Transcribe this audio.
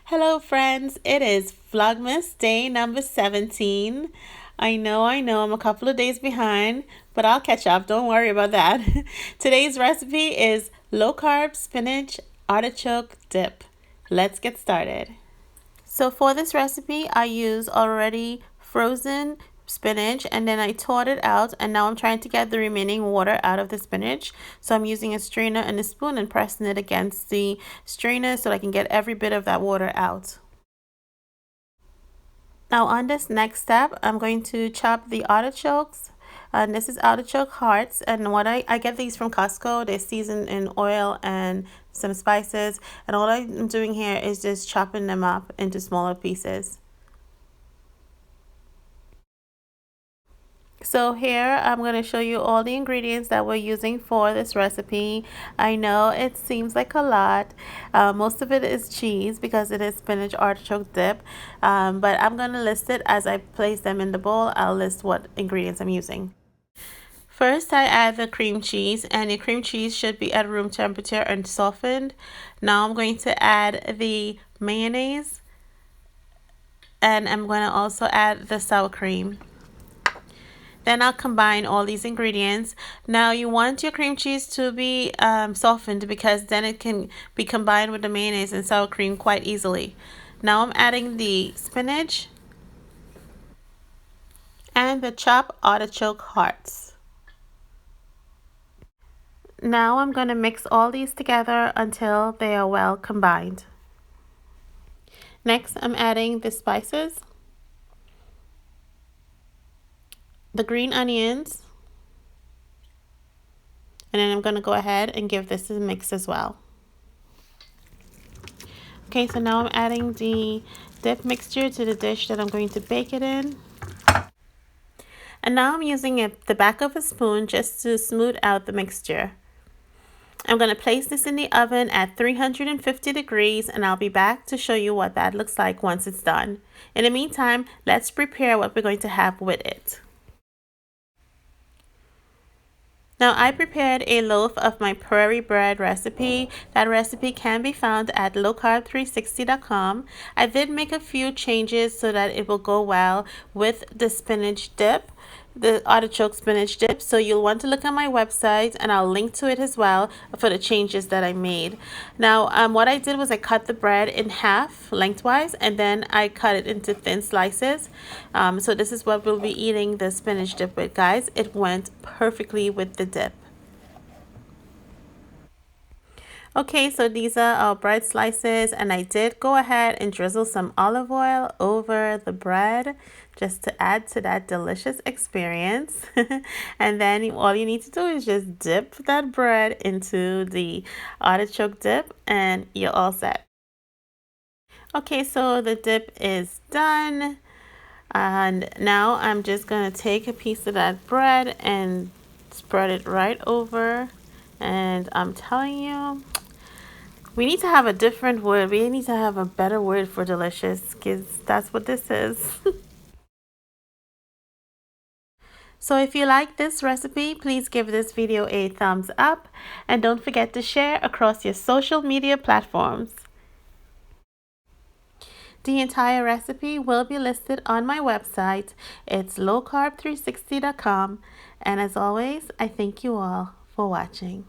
Hello friends, it is Vlogmas day number 17. I know, I'm a couple of days behind, but I'll catch up, don't worry about that. Today's recipe is low carb spinach artichoke dip. Let's get started. So for this recipe, I use already frozen spinach and then I thawed it out, and now I'm trying to get the remaining water out of the spinach. So I'm using a strainer and a spoon and pressing it against the strainer so I can get every bit of that water out. Now on this next step, I'm going to chop the artichokes. And this is artichoke hearts, and what I get these from Costco. They're seasoned in oil and some spices, and all I'm doing here is just chopping them up into smaller pieces. So here I'm going to show you all the ingredients that we're using for this recipe. I know it seems like a lot. Most of it is cheese because it is spinach artichoke dip, but I'm going to list it as I place them in the bowl. I'll list what ingredients I'm using. First, I add the cream cheese, and the cream cheese should be at room temperature and softened. Now I'm going to add the mayonnaise, and I'm going to also add the sour cream. Then I'll combine all these ingredients. Now you want your cream cheese to be softened, because then it can be combined with the mayonnaise and sour cream quite easily. Now I'm adding the spinach and the chopped artichoke hearts. Now I'm going to mix all these together until they are well combined. Next, I'm adding the spices, the green onions, and then I'm going to go ahead and give this a mix as well. Okay, so now I'm adding the dip mixture to the dish that I'm going to bake it in. And now I'm using the back of a spoon just to smooth out the mixture. I'm going to place this in the oven at 350 degrees, and I'll be back to show you what that looks like once it's done. In the meantime, let's prepare what we're going to have with it. Now I prepared a loaf of my prairie bread recipe. That recipe can be found at lowcarb360.com. I did make a few changes so that it will go well with the spinach dip, the artichoke spinach dip. So you'll want to look at my website, and I'll link to it as well for the changes that I made. Now what I did was I cut the bread in half lengthwise, and then I cut it into thin slices. So this is what we'll be eating the spinach dip with, guys. It went perfectly with the dip. Okay, so these are our bread slices, and I did go ahead and drizzle some olive oil over the bread just to add to that delicious experience. And then all you need to do is just dip that bread into the artichoke dip, and you're all set. Okay, so the dip is done, and now I'm just going to take a piece of that bread and spread it right over. And I'm telling you, we need to have a different word. We need to have a better word for delicious, because that's what this is. So if you like this recipe, please give this video a thumbs up, and don't forget to share across your social media platforms. The entire recipe will be listed on my website. It's lowcarb360.com. And as always, I thank you all for watching.